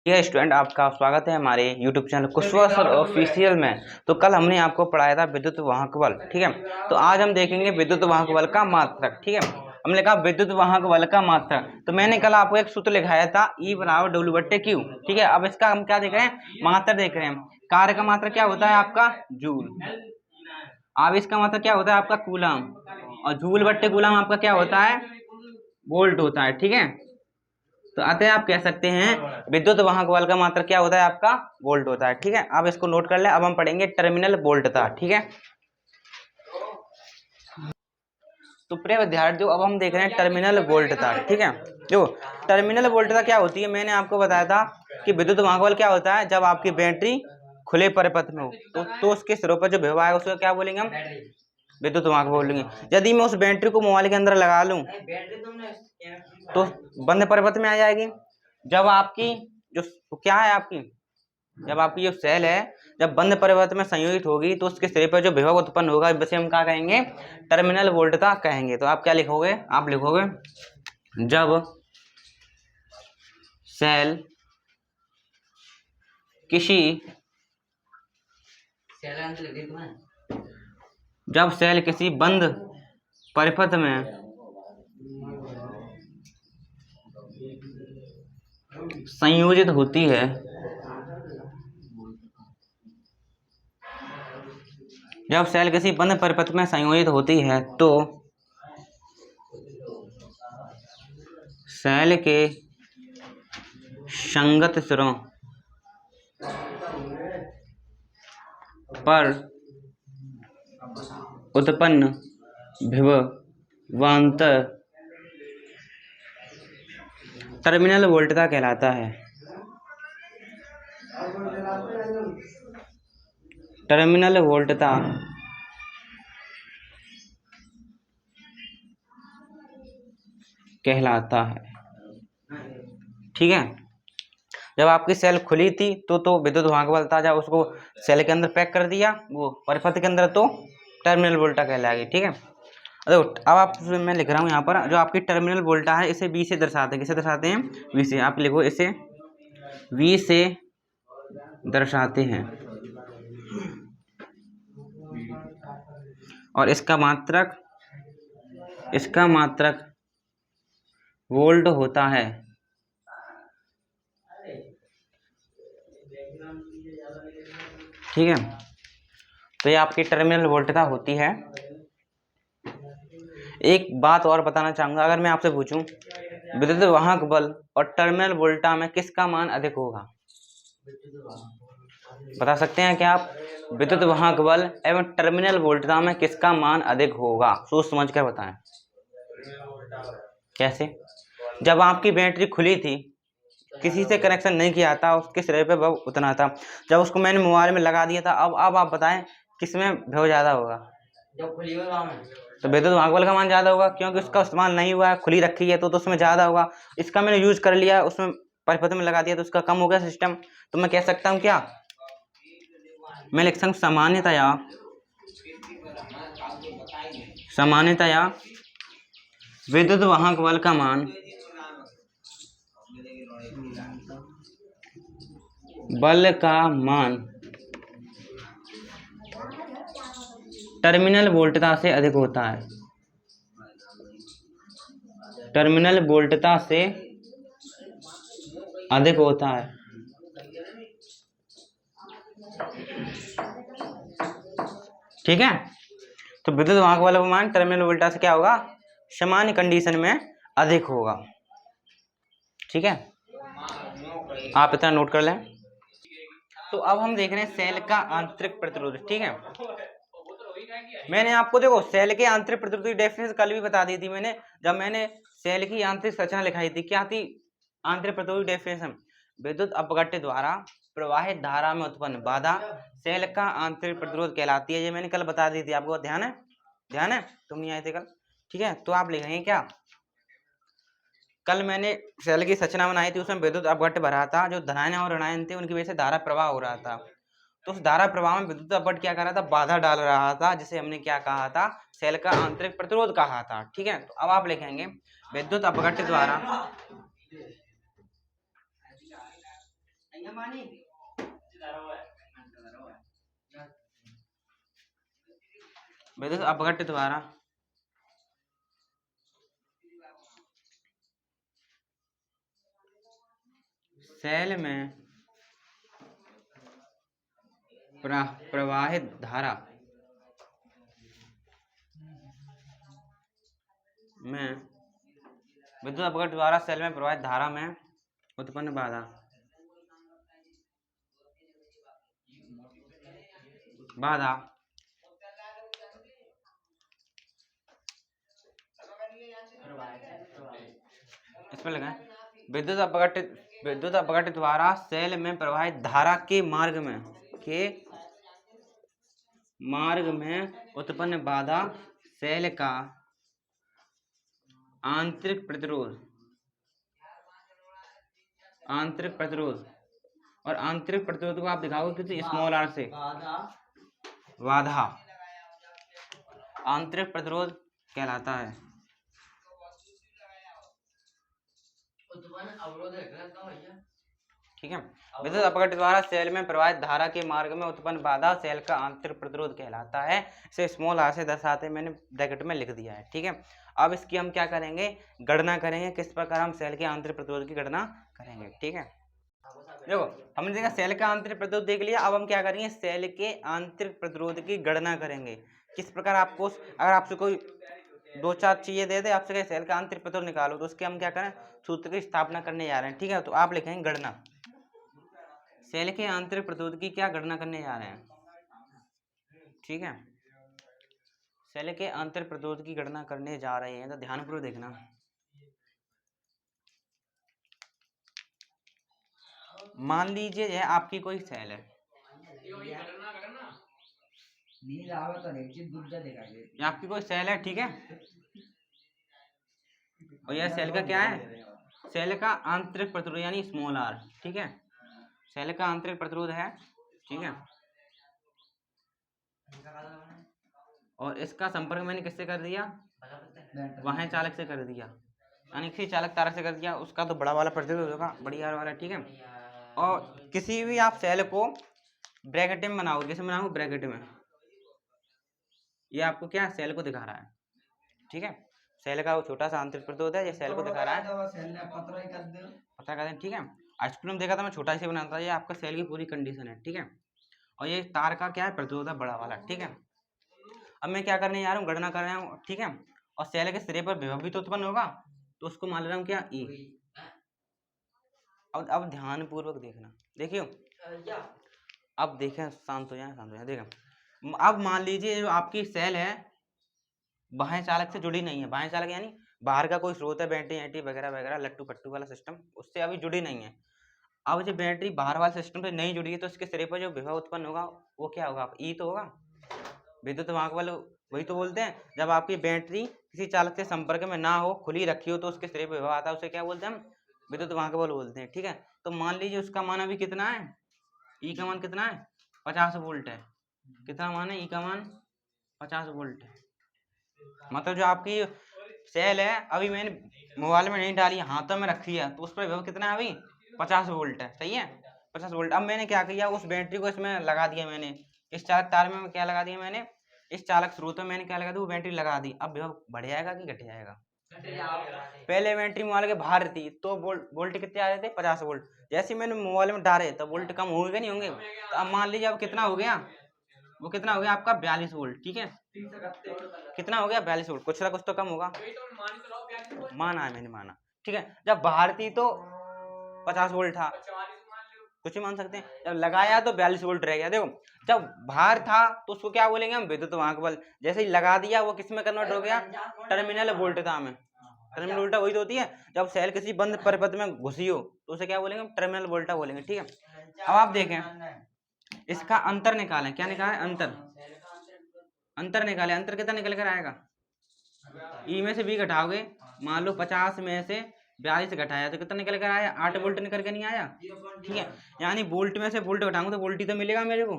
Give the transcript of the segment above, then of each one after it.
ये स्टूडेंट आपका स्वागत है हमारे YouTube channel Kushwaha sir official में। तो कल हमने आपको पढ़ाया था विद्युत वाहक बल, ठीक है। तो आज हम देखेंगे विद्युत वाहक बल का मात्रक, ठीक है। हमने कहा विद्युत वाहक बल का मात्रक, तो मैंने कल आपको एक सूत्र लिखाया था E बराबर W/Q, ठीक है। अब इसका हम क्या देख रहे हैं, मात्रक देख रहे हैं। कार्य का मात्रक क्या होता है आपका जूल, अब इसका मात्रक क्या होता है आपका कूलम, और जूल बट्टे कूलम आपका क्या होता है, वोल्ट होता है, ठीक है। तो अतः आप कह सकते हैं विद्युत वाहक बल का मात्रक क्या होता है आपका वोल्ट होता है, ठीक है। अब इसको नोट कर ले। अब हम पढ़ेंगे टर्मिनल वोल्टता, ठीक है। तो प्रिय विद्यार्थियों, अब हम देख रहे हैं टर्मिनल वोल्टता, ठीक है। जो टर्मिनल वोल्टता क्या होती है, मैंने आपको बताया था कि विद्युत वाहक बल क्या होता है, जब आपकी बैटरी खुले परिपथ में हो तो उसके सिरों पर जो विभव आएगा उसको क्या बोलेंगे हम, विद्युत वाहक बोलेंगे। यदि मैं उस बैटरी को मोबाइल के अंदर लगा लूं तो बंद परिपथ में आ जाएगी। जब आपकी जो क्या है आपकी, जब आपकी जो सेल है जब बंद परिपथ में संयोजित होगी तो उसके सिरे पर जो विभव उत्पन्न होगा वैसे हम क्या कहेंगे, टर्मिनल वोल्टता कहेंगे। तो आप क्या लिखोगे, आप लिखोगे जब सेल किसी बंद परिपथ में संयोजित होती है जब सेल किसी बंद परिपथ में संयोजित होती है तो सेल के संगत सिरों पर उत्पन्न विभवांतर टर्मिनल वोल्टता कहलाता है। टर्मिनल वोल्टता कहलाता है, ठीक है। जब आपकी सेल खुली थी तो विद्युत वाहक बल था, जब उसको सेल के अंदर पैक कर दिया वो परिपथ के अंदर तो टर्मिनल वोल्टा कहलाएगी, ठीक है। अब आप मैं लिख रहा हूँ यहाँ पर जो आपकी टर्मिनल वोल्टा है इसे V से दर्शाते हैं। किसे दर्शाते हैं, V से। आप लिखो इसे V से दर्शाते हैं और इसका मात्रक वोल्ट होता है, ठीक है। तो ये आपकी टर्मिनल वोल्टता होती है। एक बात और बताना चाहूंगा, अगर मैं आपसे पूछूं विद्युत वाहक बल और टर्मिनल वोल्टा में किसका मान अधिक होगा, बता सकते हैं क्या आप, विद्युत वाहक बल एवं टर्मिनल वोल्टता में किसका मान अधिक होगा, सोच समझ कर बताएं। कैसे, जब आपकी बैटरी खुली थी, किसी से कनेक्शन नहीं किया था, उसके सिरे पे विभव उतना था, जब उसको मैंने मोबाइल में लगा दिया था, अब आप बताएं किसमें विभव ज्यादा होगा, जो खुली हुई में। तो विद्युत वाहक बल का मान ज्यादा होगा क्योंकि उसका इस्तेमाल नहीं हुआ है, खुली रखी है तो उसमें ज्यादा होगा। इसका मैंने यूज कर लिया, उसमें परिपथ में लगा दिया तो उसका कम हो गया सिस्टम। तो मैं कह सकता हूँ क्या, मैं लिख सकता हूँ सामान्यतया विद्युत वाहक बल का मान टर्मिनल वोल्टता से अधिक होता है, टर्मिनल वोल्टता से अधिक होता है, ठीक है। तो विद्युत वाहक बल का मान टर्मिनल वोल्टता से क्या होगा, सामान्य कंडीशन में अधिक होगा, ठीक है। आप इतना नोट कर लें। तो अब हम देख रहे हैं सेल का आंतरिक प्रतिरोध, ठीक है। मैंने आपको देखो सेल के आंतरिक प्रतिरोध की डेफिनेशन कल भी बता दी थी मैंने, जब मैंने सेल की आंतरिक संरचना लिखाई थी। क्या थी आंतरिक प्रतिरोध की डेफिनेशन, विद्युत अपघट्य द्वारा प्रवाहित धारा में उत्पन्न बाधा सेल का आंतरिक प्रतिरोध कहलाती है। ये मैंने कल बता दी थी, आपको ध्यान है, तुम नहीं आए थे कल, ठीक है। तो आप लिखेंगे क्या, कल मैंने सेल की संरचना बनाई थी, उसमें विद्युत अपघट्य भरा था, जो धनायन और ऋणायन थे उनकी वजह से धारा प्रवाह हो रहा था। तो उस धारा प्रवाह में विद्युत अपघट्य क्या कर रहा था, बाधा डाल रहा था, जिसे हमने क्या कहा था, सेल का आंतरिक प्रतिरोध कहा था, ठीक है। तो अब आप लिखेंगे विद्युत अपघट्य द्वारा विद्युत अपघट्य द्वारा सेल में प्रवाहित धारा में विद्युत अपघट्य द्वारा सेल में प्रवाहित धारा में उत्पन्न बाधा इस पर लगाएं। विद्युत अपघट्य द्वारा सेल में प्रवाहित धारा के मार्ग में उत्पन्न बाधा सेल का आंतरिक प्रतिरोध और आंतरिक प्रतिरोध को आप दिखाओगे किसी स्मॉल आर से बाधा आंतरिक प्रतिरोध कहलाता है। ठीक है, विद्युत अपघट्य द्वारा सेल में प्रवाहित धारा के मार्ग में उत्पन्न बाधा सेल का आंतरिक प्रतिरोध कहलाता है। इसे स्मॉल आर से दर्शाते मैंने ब्रैकेट में लिख दिया है। ठीक है, अब इसकी हम क्या करेंगे, गणना करेंगे, किस प्रकार हम सेल के आंतरिक प्रतिरोध की गणना करेंगे। ठीक है, देखो हमने देखा सेल का आंतरिक प्रतिरोध देख लिया। अब हम क्या करेंगे, सेल के आंतरिक प्रतिरोध की गणना करेंगे। किस प्रकार आपको, अगर आपसे कोई 2-4 चीजें दे दे, आपसे कहे सेल का आंतरिक प्रतिरोध निकालो, तो उसके हम क्या करें, सूत्र की स्थापना करने जा रहे हैं। ठीक है, तो आप लिखेंगे गणना, सेल के आंतरिक प्रतिरोध की क्या गणना करने जा रहे हैं। ठीक है, सेल के आंतरिक प्रतिरोध की गणना करने जा रहे हैं, तो ध्यानपूर्वक देखना। मान लीजिए यह आपकी कोई सेल है, ये आपकी कोई सेल है। ठीक है, और यह सेल का क्या है, सेल का आंतरिक प्रतिरोध यानी स्मॉल आर। ठीक है, सेल का आंतरिक प्रतिरोध है। ठीक है, और इसका संपर्क मैंने किससे कर दिया, वाहन चालक से कर दिया, यानी किसी चालक तारक से कर दिया, उसका तो बड़ा वाला प्रतिरोध होगा, बड़ी आर वाला। ठीक है, और किसी भी आप सेल को ब्रैकेट में बनाओगे, जैसे बनाओगे ब्रैकेट में, ये आपको क्या सेल को दिखा रहा है। ठीक है, सेल का वो छोटा सा आंतरिक प्रतिरोध है, ये सेल को दिखा रहा है, पता कर दें। ठीक है, आइसक्रीम में देखा था मैं, छोटा सा बनाता था, ये आपका सेल की पूरी कंडीशन है। ठीक है, और ये तार का क्या है, प्रतिरोध है बड़ा वाला। ठीक है, अब मैं क्या करने जा रहा हूँ, गणना कर रहा हूँ। ठीक है, और सेल के सिरे पर विभव भी तो उत्पन्न होगा, तो उसको मान रहा हूँ क्या, ई। अब ध्यान पूर्वक देखना, देखियो, अब देखें, शांत हो जाए, देखें। अब मान लीजिए जो आपकी सेल है बाह्य चालक से जुड़ी नहीं है, बाह्य चालक यानी बाहर का कोई स्रोत है, बैटरी एंटी वगैरह वगैरह, लट्टू पट्टू वाला सिस्टम, उससे अभी जुड़ी नहीं है। अब जब बैटरी बाहर वाले सिस्टम से नहीं जुड़ी है, तो उसके सिरे पर जो विभव उत्पन्न होगा वो क्या होगा, ई तो होगा, विद्युत वाहक वाले वही तो बोलते हैं। जब आपकी बैटरी किसी चालक से संपर्क में ना हो, खुली रखी हो, तो उसके सिरे पर विभव आता है, उसे क्या बोलते हैं हम, विद्युत वाहक बल बोलते हैं। ठीक है, तो मान लीजिए उसका मान अभी कितना है, ई का मान कितना है, 50 वोल्ट है। कितना मान है, ई का मान 50 वोल्ट है। मतलब जो आपकी सेल है, अभी मैंने मोबाइल में नहीं डाली, हाथों में रखी है, तो उस पर विभव कितना है अभी, 50 वोल्ट है। सही है, 50 वोल्ट। अब मैंने क्या किया, उस बैटरी को इसमें लगा दिया मैंने, इस चालक तार में क्या लगा दिया मैंने, इस चालक स्रोत में मैंने क्या लगा दी, वो बैटरी लगा दी। अब विभव बढ़ जाएगा कि घट जाएगा, पहले बैटरी मोबाइल के बाहर थी तो वोल्ट कितने आ रहे थे, 50 वोल्ट। जैसे मैंने मोबाइल में डाले तो वोल्ट कम होंगे नहीं होंगे। तो अब मान लीजिए अब कितना हो गया, वो कितना हो गया आपका 42 वोल्ट। ठीक है, कितना हो गया, 42 वोल्ट, कुछ ना कुछ तो कम होगा, माना है मैंने, माना। ठीक है, जब बाहर थी तो 50 वोल्ट था, कुछ ही मान सकते हैं, जब लगाया तो 42 वोल्ट रह गया। देखो जब बाहर था तो उसको क्या बोलेंगे हम, विद्युत वाहक बल। जैसे ही लगा दिया वो किस में कन्वर्ट हो गया, टर्मिनल वोल्टता में। टर्मिनल वोल्टा वही तो होती है, जब सेल किसी बंद परिपथ में घुसी हो तो उसे क्या बोलेंगे, टर्मिनल वोल्टा बोलेंगे। ठीक है, अब आप देखें, इसका अंतर निकालें, क्या निकालें, अंतर निकालें। अंतर कितना निकल कर आएगा, ई में से बी घटाओगे, मान लो 50 में से 42 घटाया तो कितना निकल कर आया, 8 वोल्ट निकल के नहीं आया। ठीक है, यानी वोल्ट में से वोल्ट घटाऊंगा तो वोल्ट ही तो मिलेगा मेरे को।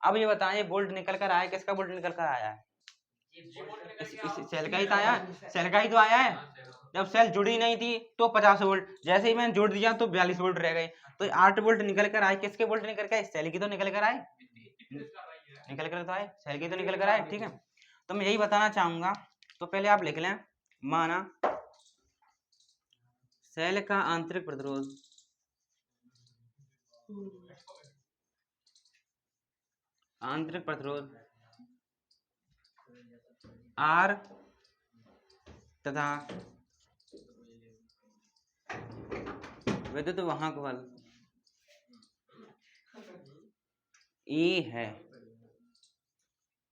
अब ये बताएं, वोल्ट निकल कर आया, किसका वोल्ट निकल कर आया है, इस सेल का ही तो आया है, सेल का ही तो आया है। जब सेल जुड़ी नहीं थी तो 50 वोल्ट, जैसे ही मैंने जोड़ दिया तो 42 वोल्ट रह गए। तो 8 वोल्ट निकल कर आए, किसके वोल्ट निकल कर आए? सेल की तो निकल कर आए, निकल कर तो आए, सेल की तो निकल कर आए। ठीक है, तो मैं यही बताना चाहूंगा। तो पहले आप लिख लें, माना सेल का आंतरिक प्रतिरोध R तथा विद्युत वाहक बल E है,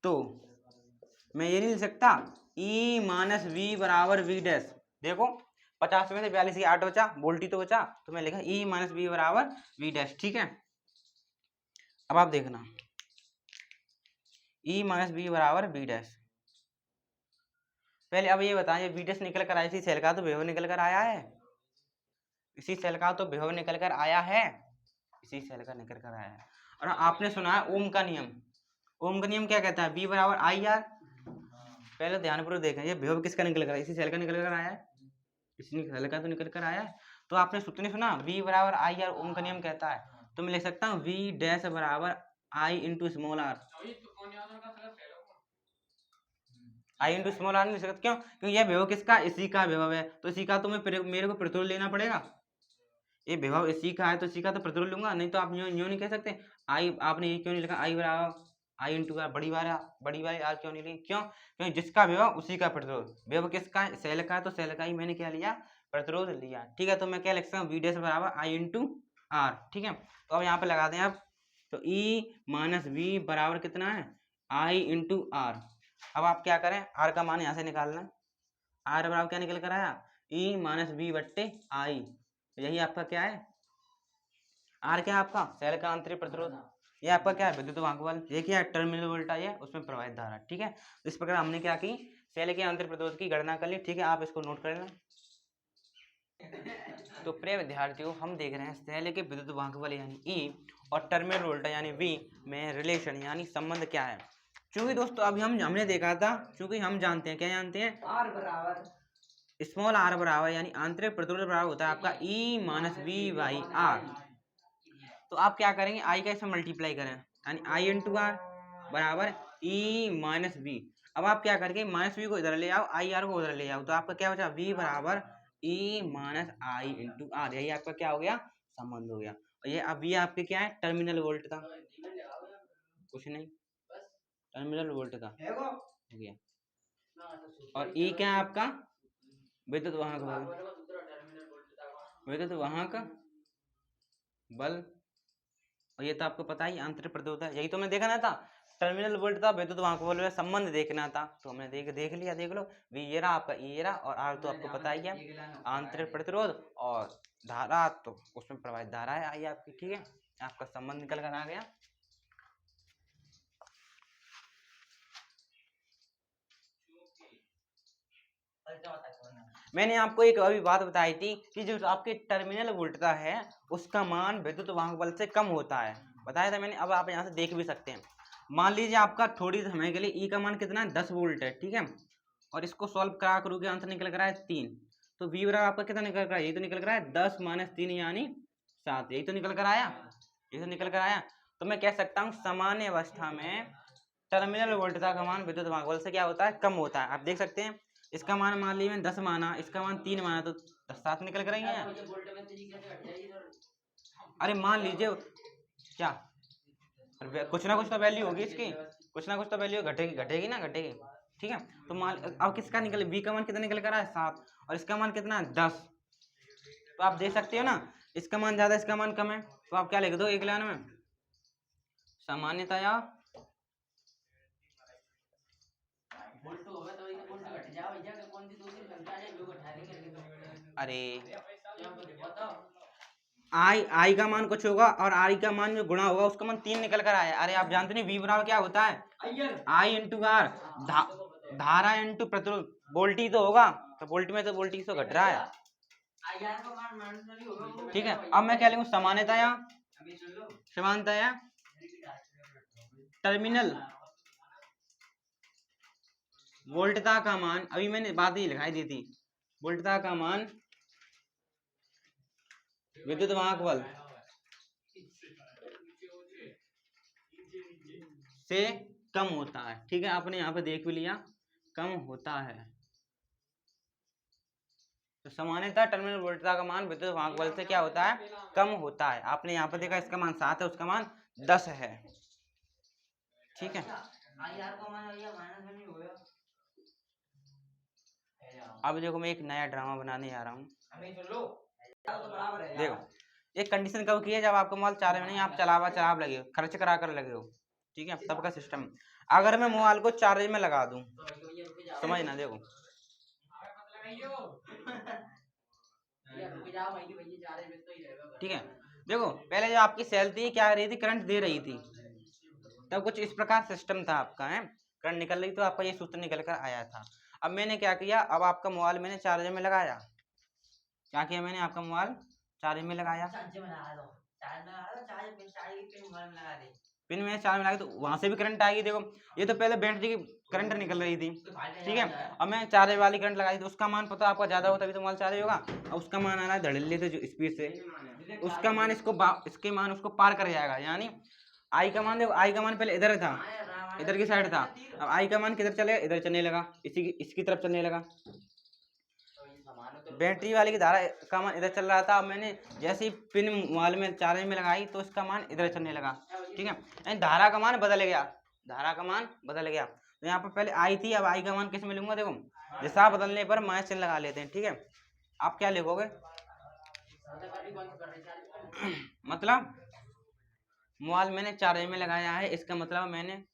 तो मैं ये नहीं लिख सकता E माइनस वी बराबर वी डैश। देखो 50 में से 42 की 8 बचा, वोल्ट ही तो बचा, तो मैं लिखा E माइनस वी बराबर वी डैश। ठीक है, अब आप देखना E माइनस वी बराबर वी डैश। पहले अब ये बताएं, वी डैश निकल कर आया, इसी सेल का तो विभव निकल कर आया है, इसी सेल का तो विभव निकल कर आया है, इसी सेल का निकल कर आया है। और आपने सुना है ओम का नियम, ओम का नियम क्या कहता है? V बराबर आई आर। पहले ध्यानपूर्वक देखें, ये विभव किसका निकल कर आया? इसी सेल का निकल कर आया है, इसी सेल का तो निकल कर आया है। तो आपने सूत्र सुना V बराबर आई आर, ओम का नियम कहता है, तो मैं लिख सकता हूँ V डैश बराबर I into small R. I into small R नहीं लिख सकते, क्यों? क्योंकि यह विभव किसका? इसी का विभव है, तो इसी का तो मेरे को प्रतिरोध लेना पड़ेगा। ये विभव इसी का है तो इसी का तो प्रतिरोध लूंगा, नहीं तो आप यूं नहीं कह सकते आई। आपने ये क्यों नहीं लिखा आई बराबर आई इंटू आर, बड़ी वाली आर क्यों नहीं ली? क्यों? क्योंकि जिसका विभव उसी का प्रतिरोध। विभव किसका है? सेल का है, तो सेल का ही मैंने क्या लिया? प्रतिरोध लिया। ठीक है, तो मैं क्या लिख सकता हूँ? वी डैश बराबर आई इंटू आर। ठीक है, तो अब यहाँ पे लगा दें आप, तो ई माइनस वी बराबर कितना है? आई इंटू आर। अब आप क्या करें, आर का मान यहाँ से निकालना है। आर बराबर क्या निकल कर आया? ई माइनस वी बट्टे आई। यही आपका क्या है? आर क्या है आपका? सेल का आंतरिक प्रतिरोध। ये आपका क्या है? विद्युत वाहक बल। ये क्या है? टर्मिनल वोल्टेज है, उसमें प्रवाहित धारा। ठीक है, तो इस प्रकार हमने क्या की? सेल के आंतरिक प्रतिरोध की गणना कर ली। ठीक है, आप इसको नोट कर लेना। तो प्रिय विद्यार्थियों, हम देख रहे हैं सेल के विद्युत वाहक बल यानी ई और टर्मिनल वोल्टेज यानी वी में रिलेशन यानी संबंध क्या है। चूंकि दोस्तों अभी हमने देखा था, चूंकि हम जानते हैं, क्या जानते हैं? आर बराबर स्मॉल आर बराबर यानी आंतरिक प्रतिरोध बराबर होता है आपका E minus we by are. तो आप क्या करेंगे? आई का इसमें मल्टीप्लाई करें, यानी आई इंटू आर बराबर ई माइनस वी। अब आप क्या करके माइनस वी को इधर ले आओ, आई आर को उधर ले आओ, तो आपका क्या बचा? वी बराबर E minus I into are. यही आपका क्या हो गया? संबंध हो गया। और ये अब ये आपके क्या है? टर्मिनल वोल्ट का, कुछ नहीं, टर्मिनल वोल्ट का हो गया। और ई क्या है आपका? विद्युत वाहक बल, विद्युत वाहक बल। और ये तो आपको पता ही आंतरिक प्रतिरोध है, यही तो मैं देखना था। टर्मिनल वोल्ट था, विद्युत वाहक बल में संबंध देखना था, तो हमने देख लिया। देख लो, वी ये रहा आपका, ई ये रहा, और आर तो आपको पता ही है आंतरिक प्रतिरोध, और धारा तो उसमें प्रवाहित धारा है आई आपकी। ठीक है, आपका संबंध निकल कर आ गया। मैंने आपको एक अभी बात बताई थी कि जो आपके टर्मिनल वोल्टता है उसका मान विद्युत वाहक बल से कम होता है, बताया था मैंने। अब आप यहाँ से देख भी सकते हैं। मान लीजिए आपका थोड़ी समय के लिए ई का मान कितना है? 10 वोल्ट है। ठीक है, और इसको सॉल्व करा करोगे, आंसर निकल कर आया 3। तो वी बराबर आपका कितना निकल कर आया? यही तो निकल कर आया 10 माइनस 3 यानी 7। यही तो निकल कर आया, यही तो निकल कर आया। तो मैं कह सकता हूँ सामान्य अवस्था में टर्मिनल वोल्टता का मान विद्युत वाहक बल से क्या होता है? कम होता है। आप देख सकते हैं, इसका मान मान लीजिए 10 माना, इसका मान 3 माना, तो 7 निकल कर आएंगे यार। अरे मान लीजिए क्या, कुछ ना कुछ तो वैल्यू होगी इसकी, कुछ ना कुछ तो वैल्यू घटेगी, घटेगी ना, घटेगी। ठीक है, तो मान अब किसका निकल, वी का मान कितना निकल कर रहा है? 7, और इसका मान कितना है? 10। तो आप देख सकते हो ना, इसका मान ज्यादा, इसका मान कम है, तो आप क्या लिख दो एक लाइन में? सामान्यतया अरे आई का मान कुछ होगा, और आई का मान जो गुणा होगा उसका मान 3 निकल कर आया। अरे आप जानते नहीं वी बराबर क्या होता है? आई इंटू आर, धारा इंटू प्रतिरोध। वोल्टी तो होगा, तो वोल्ट में तो वोल्टेज तो घट रहा है। ठीक है, अब मैं क्या लिखूं? समानतया, समानतया टर्मिनल वोल्टता का मान, अभी मैंने बात ही लिखाई दी थी, वोल्टता का मान विद्युत वाहक बल से कम होता है। ठीक है, आपने यहाँ पे देख भी लिया, कम होता है। तो सामान्यतः टर्मिनल वोल्टता का मान विद्युत वाहक बल से क्या होता है, कम होता है। आपने यहाँ पर देखा इसका मान 7 है, उसका मान 10 है। ठीक है, अब देखो मैं एक नया ड्रामा बनाने जा रहा हूँ। देखो एक कंडीशन कब की है, जब आपका मोबाइल चार्ज में नहीं, आप चलाव लगे हो, खर्च करा कर लगे हो। ठीक है, तब का सिस्टम। अगर मैं मोबाइल को चार्ज में लगा दूं, समझना, देखो ठीक है, देखो पहले जो आपकी सेल थी क्या कर रही थी, करंट दे रही थी, तब कुछ इस प्रकार सिस्टम था आपका है, करंट निकल रही तो आपका ये सूत्र निकल कर आया था। अब मैंने क्या किया, अब आपका मोबाइल मैंने चार्ज में लगाया, क्या किया मैंने, आपका मोबाइल चार्ज में लगाया, पिन में चार्ज में लगा, तो वहां से भी करंट आएगी। देखो ये तो पहले बैटरी की करंट निकल रही थी, ठीक है, अब मैं चार्ज वाली करंट लगाई तो उसका मान पता आपका ज्यादा होता है, तो मोबाइल चार्ज होगा। अब उसका मान आ रहा है धड़ल्ले से, जो स्पीड से, उसका मान इसके मान उसको पार कर जाएगा। यानी आई का मान, देखो आई का मान पहले इधर था, इधर की साइड था, अब आई का मान किधर चले, इधर चलने लगा, इसकी तरफ चलने लगा। बैटरी वाली की धारा का मान इधर चल रहा था, अब मैंने जैसे ही पिन मोबाइल में चार्ज में लगाई तो इसका मान इधर चलने लगा। ठीक है, यानी धारा का मान बदल गया, धारा का मान बदल गया। तो यहाँ पर पहले आई थी, अब आई का मान किस में लूंगा, देखो दिशा बदलने पर माइनस चिन्ह लगा लेते हैं। ठीक है, आप क्या लिखोगे, मतलब मोबाइल मैंने चार्ज में लगाया है, इसका मतलब मैंने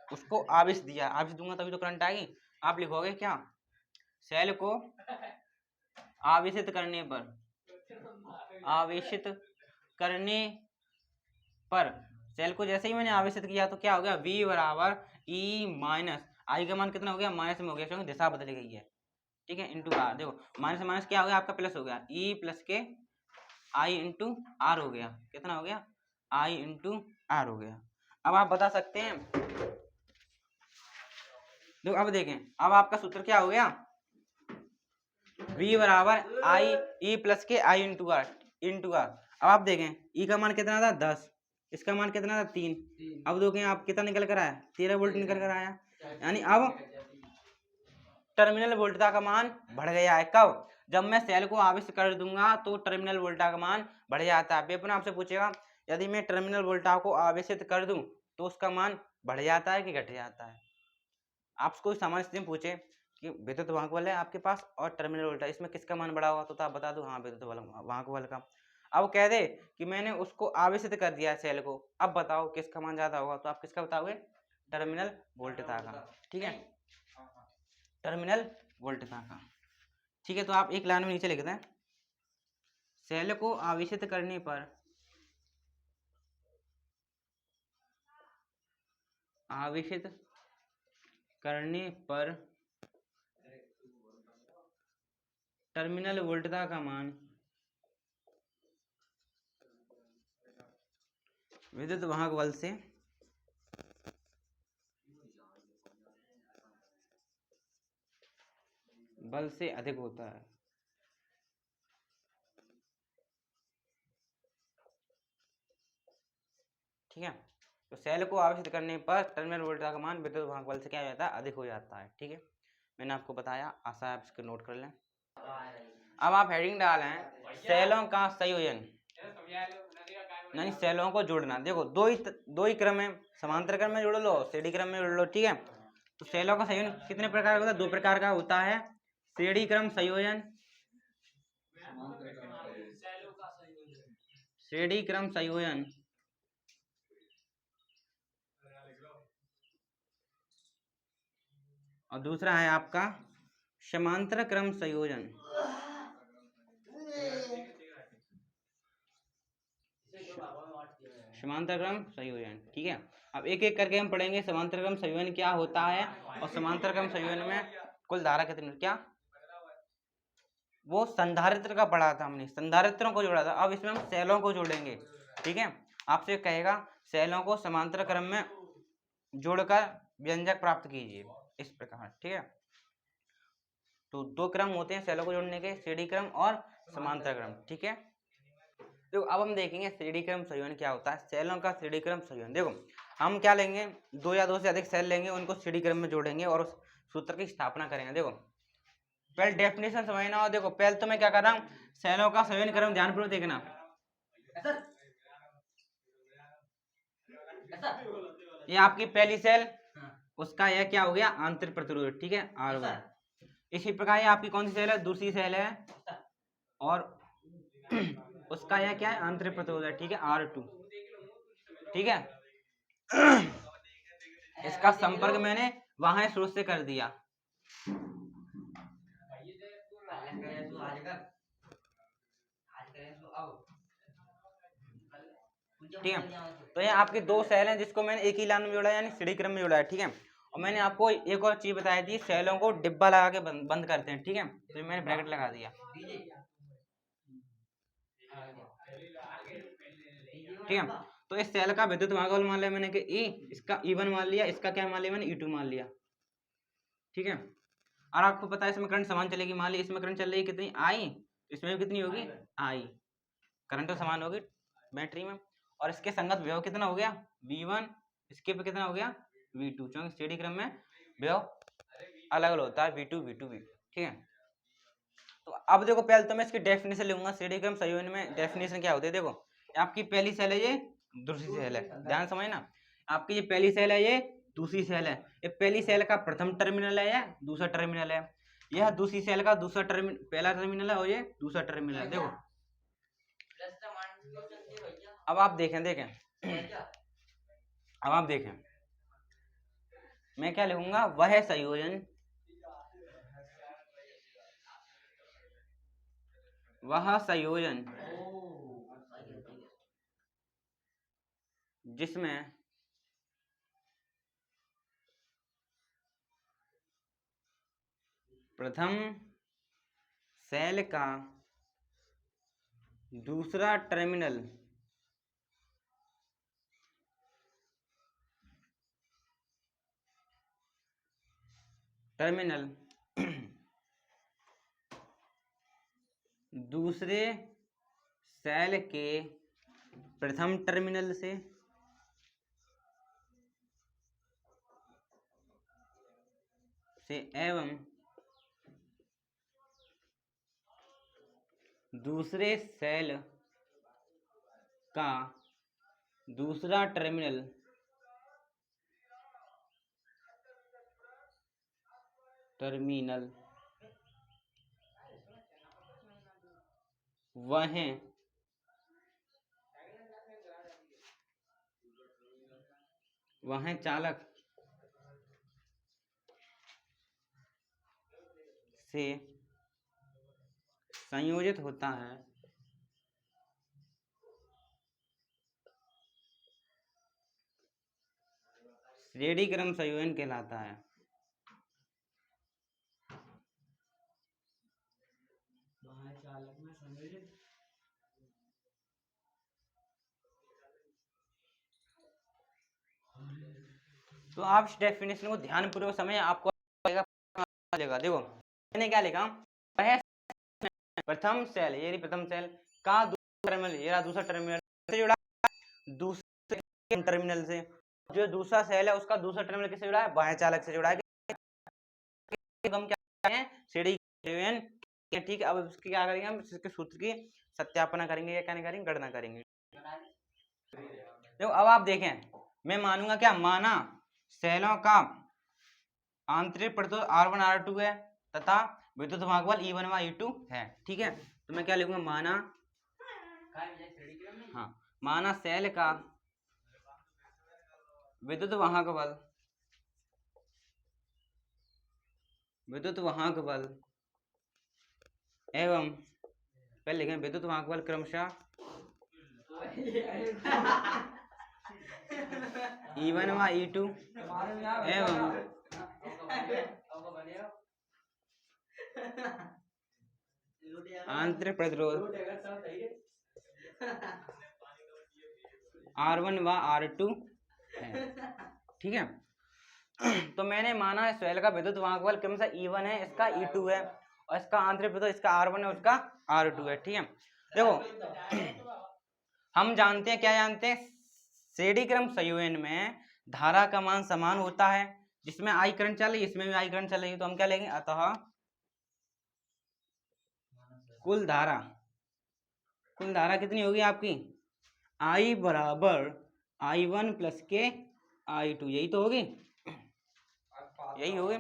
उसको आवेश दिया, आवेश दूंगा तभी तो करंट आएगी। आप लिखोगे क्या, सेल को आवेशित करने पर, आवेशित करने पर, सेल को जैसे ही मैंने आवेशित किया तो क्या हो गया, V बराबर E माइनस आई का मान कितना हो गया, माइनस में हो गया, क्योंकि दिशा बदल गई है। ठीक है, इंटू आर, देखो माइनस माइनस क्या हो गया आपका, प्लस हो गया, E प्लस के आई इंटू आर हो गया, कितना हो गया, आई इंटू आर हो गया। अब आप बता सकते हैं, देखो अब देखें, अब आपका सूत्र क्या हो गया, V बराबर आई ई प्लस के आई इंटू आर। अब आप देखें ई का मान कितना था 10, इसका मान कितना था 3, अब देखें आप कितना निकल कर आया, 13 वोल्ट निकल कर आया। यानी अब टर्मिनल वोल्टता का मान बढ़ गया है। कब, जब मैं सेल को आवेशित कर दूंगा तो टर्मिनल वोल्टा का मान बढ़ जाता है। पेपर आपसे पूछेगा यदि मैं टर्मिनल वोल्टा को आवेशित कर दूं तो उसका मान बढ़ जाता है कि घट जाता है। आपको सामान्य स्थिति में पूछे कि विद्युत वाहक बल है आपके पास और टर्मिनल वोल्टा, इसमें किसका मान बढ़ा होगा, तो आप बता दो हाँ विद्युत वाहक बल का। अब कह दे कि मैंने उसको आवेशित कर दिया सेल को, अब बताओ किसका मान ज्यादा होगा, तो आप किसका बताओगे, टर्मिनल वोल्टता का। ठीक है, टर्मिनल वोल्टता का। ठीक है, तो आप एक लाइन में नीचे लिखते हैं, सेल को आवेशित करने पर, आवेशित करने पर टर्मिनल वोल्टता का मान विद्युत वाहक बल से अधिक होता है। ठीक है, तो सेल को आवेशित करने पर टर्मिनल वोल्टता का मान विद्युत वाहक बल से क्या हो जाता है, अधिक हो जाता है। ठीक है, मैंने आपको बताया, आशा है आप इसको नोट कर लें। अब आप हेडिंग डालें सेलों का संयोजन, नहीं सेलों को जोड़ना। देखो दो ही क्रम है, समांतर क्रम में जोड़ लो, श्रेणी क्रम में जोड़ लो। ठीक है, तो सेलों का संयोजन कितने प्रकार का होता है, दो प्रकार का होता है, श्रेणी क्रम संयोजन, श्रेणी क्रम संयोजन और दूसरा है आपका समांतर क्रम संयोजन। समांतर क्रम संयोजन। ठीक है, अब एक एक करके हम पढ़ेंगे समांतर क्रम संयोजन क्या होता है, और समांतर क्रम संयोजन में कुल धारा कितनी, क्या वो संधारित्र का पढ़ा था हमने, संधारित्रों को जोड़ा था, अब इसमें हम सेलों को जोड़ेंगे। ठीक है, आपसे कहेगा सेलों को समांतर क्रम में जोड़कर व्यंजक प्राप्त कीजिए, इस प्रकार। ठीक है, तो दो क्रम होते हैं सेलों को जोड़ने के, श्रेणी क्रम और समांतर क्रम। ठीक है, देखो अब हम देखेंगे श्रेणी क्रम संयोजन क्या होता है, सेलों का श्रेणी क्रम संयोजन। देखो हम क्या लेंगे, दो या दो से अधिक सेल लेंगे, उनको श्रेणी क्रम में जोड़ेंगे और उस सूत्र की स्थापना करेंगे। देखो पहले डेफिनेशन समझना हो। देखो पहले तो मैं क्या कर रहा हूँ, सेलों का संयोजन क्रम ध्यानपूर्वक देखना। ये आपकी पहली सेल, उसका यह क्या हो गया, आंतरिक प्रतिरोध, ठीक है, R1। इसी प्रकार ये आपकी कौन सी सेल है, दूसरी सेल है, और उसका यह क्या है, आंतरिक प्रतिरोध है, ठीक है, R2, ठीक है। इसका संपर्क मैंने वहां स्रोत से कर दिया, ठीक है। तो ये आपकी दो सेल हैं जिसको मैंने एक ही लाइन में जोड़ा है, यानी श्रेणी क्रम में जोड़ा है, ठीक है। और मैंने आपको एक और चीज बताई थी, सेलों को डिब्बा लगा के बंद करते हैं, ठीक है, तो मैंने ब्रैकेट लगा दिया, ठीक है। तो इस सेल का विद्युत भागफल मान लिया मैंने कि E, इसका E1 मान लिया, इसका क्या मान लिया मैंने, E2 मान लिया, ठीक है। और आपको पता है इसमें करंट समान चलेगी, मान ली इसमें करंट चल रही है कितनी, I, इसमें भी कितनी होगी, I, करंट तो समान होगी बैटरी में। और इसके संगत विभव कितना हो गया, V1, इसके पे कितना हो गया, V2, क्योंकि श्रेणी क्रम में विभव अलग अलग होता है, V2 V2 V2, ठीक है। तो अब देखो पहले तो मैं इसकी डेफिनेशन लूंगा, श्रेणी क्रम संयोजन में डेफिनेशन क्या होती है। देखो आपकी पहली सेल है, ये दूसरी सेल है, ध्यान समझना, आपकी ये पहली सेल है, ये दूसरी सेल है। ये पहली सेल का प्रथम टर्मिनल है, यह दूसरा टर्मिनल है, यह दूसरी सेल का दूसरा टर्मिनल, पहला टर्मिनल है और ये दूसरा टर्मिनल है। देखो अब आप देखें अब आप देखें, मैं क्या लिखूंगा, वह संयोजन, वह संयोजन जिसमें प्रथम सेल का दूसरा टर्मिनल दूसरे सेल के प्रथम टर्मिनल से एवं दूसरे सेल का दूसरा टर्मिनल वह चालक से संयोजित होता है, श्रेणी क्रम संयोजन कहलाता है। तो आप इस डेफिनेशन को ध्यानपूर्वक समझें, आपको देखो मैंने क्या लिखा, प्रथम सेल, ये प्रथम सेल का दूसरा टर्मिनल, ये दूसरा टर्मिनल से जुड़ा, दूसरे टर्मिनल से, जो दूसरा सेल है उसका दूसरा टर्मिनल किससे जुड़ा है, बाह्य चालक से जुड़ा है, हम क्या हैं, श्रेणी संयोजन, ठीक है। अब इसके क्या करेंगे, हम इसके सूत्र की सत्यापना करेंगे या क्या नहीं करेंगे, गणना करेंगे। देखो अब आप देखें, मैं मानूंगा क्या, माना सेलों का आंतरिक प्रतिरोध R1 R2 है तथा विद्युत भागफल E1 व E2 है, ठीक है। तो मैं क्या लिखूंगा, माना, हाँ, माना सेल का विद्युत भागफल एवं, पहले लिखें विद्युत भागफल क्रमशः E1 व E2 एवं आंतरिक प्रतिरोध R1 व R2 है, ठीक है। तो मैंने माना है सेल का विद्युत भागफल क्रमशः E1 है, इसका E2 है, और इसका आंतरिक प्रतिरोध इसका R1 है, उसका R2 है, ठीक है। देखो हम जानते हैं, क्या जानते हैं, श्रेणी क्रम संयोजन में धारा का मान समान होता है, जिसमें आई करंट चल रही है इसमें भी आई करंट चल रही है, तो हम क्या लेंगे, अतः कुल धारा कितनी होगी आपकी, आई बराबर I1 प्लस के I2, यही तो होगी, यही होगी।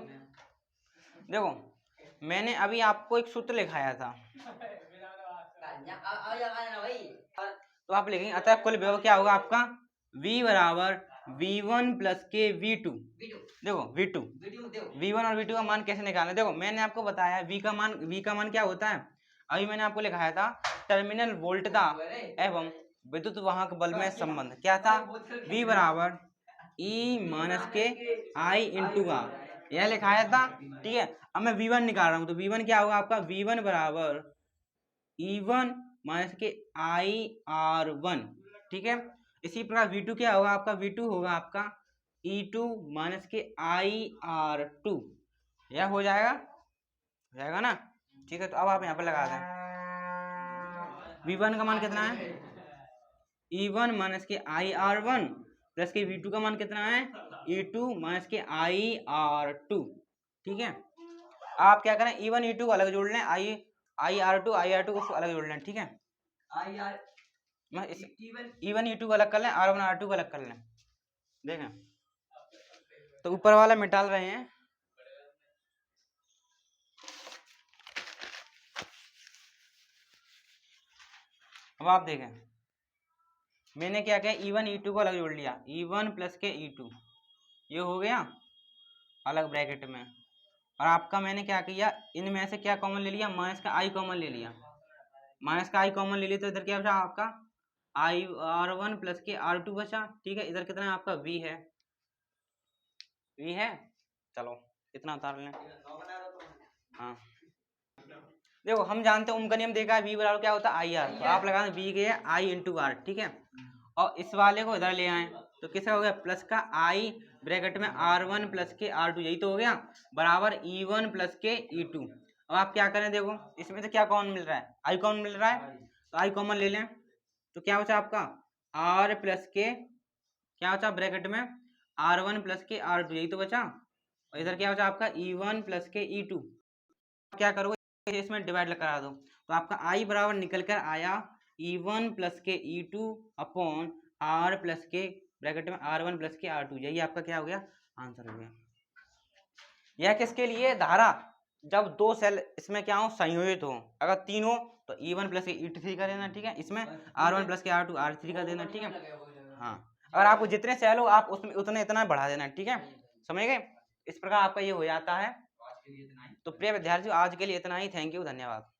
देखो मैंने अभी आपको एक सूत्र लिखाया था, तो आप लिखेंगे अतः कुल विभव क्या होगा आपका, V बराबर V1 प्लस के V2। देखो V1 और V2 का मान कैसे निकालना, देखो मैंने आपको बताया V का मान क्या होता है, अभी मैंने आपको लिखाया था टर्मिनल वोल्टता एवं विद्युत वाहक बल में संबंध, क्या था, V बराबर E माइनस के I इंटू R, यह लिखाया था, ठीक है। अब मैं V1 निकाल रहा हूं, तो V1 क्या होगा आपका, V1 बराबर E1 माइनस के IR1, ठीक है। इसी प्रकार V2 क्या होगा आपका, V2 होगा आपका E2 माइनस के IR2, यह हो जाएगा ना, ठीक है। तो अब आप यहाँ पर लगा दें, V1 का मान कितना है, E1 माइनस के IR1 प्लस के V2 का मान कितना है, E2 माइनस के IR2, ठीक है। आप क्या करें, E1 E2 को अलग जोड़ लें, IR2 को अलग जोड़ लें, ठीक है। E1 E2 को अलग कर लें, R1 R2 को अलग कर लें, देखें। तो ऊपर वाला मिटाल रहे हैं, अब आप देखें मैंने क्या किया, E1 E2 को अलग जोड़ लिया, E1 प्लस के E2, ये हो गया अलग ब्रैकेट में, और आपका मैंने क्या किया, इनमें से क्या कॉमन ले लिया, माइनस का I कॉमन ले लिया, तो इधर क्या बचा आपका R1 प्लस के R2 बचा, ठीक है। इधर कितना है आपका V है, चलो इतना उतार लें। हाँ देखो हम जानते हैं ओम का नियम देखा है, V बराबर क्या होता है IR, तो आप लगा दें V के I इंटू R, ठीक है। और इस वाले को इधर ले आए, तो किसका हो गया, प्लस का I ब्रैकेट में R1 प्लस के R2, यही तो हो गया, बराबर E1 प्लस के E2। अब आप क्या करें, देखो इसमें तो क्या कॉमन मिल रहा है, I कॉमन मिल रहा है, तो I कॉमन ले लें, तो क्या बचा आपका R प्लस के क्या बचा ब्रैकेट में R1 प्लस के R2, यही तो बचा, और इधर क्या बचा आपका E1 प्लस के E2। क्या करोगे, इसमें डिवाइड करा दो, तो आपका I बराबर निकल कर आया E1 प्लस के E2 अपॉन R प्लस के ब्रैकेट में R1 प्लस के R2, यही आपका क्या हो गया, आंसर हो गया। यह किसके लिए, धारा जब दो सेल इसमें क्या हो, संयोजित हो, अगर तीन हो तो E1 प्लस के E3 का देना, ठीक है, इसमें R1 प्लस के R2 R3 का देना, ठीक है। हाँ अगर आपको जितने सेल हो आप उसमें उतने इतना बढ़ा देना, ठीक है, समझ गए। इस प्रकार आपका ये हो जाता है। तो प्रिय विद्यार्थियों आज के लिए इतना ही, थैंक यू, धन्यवाद।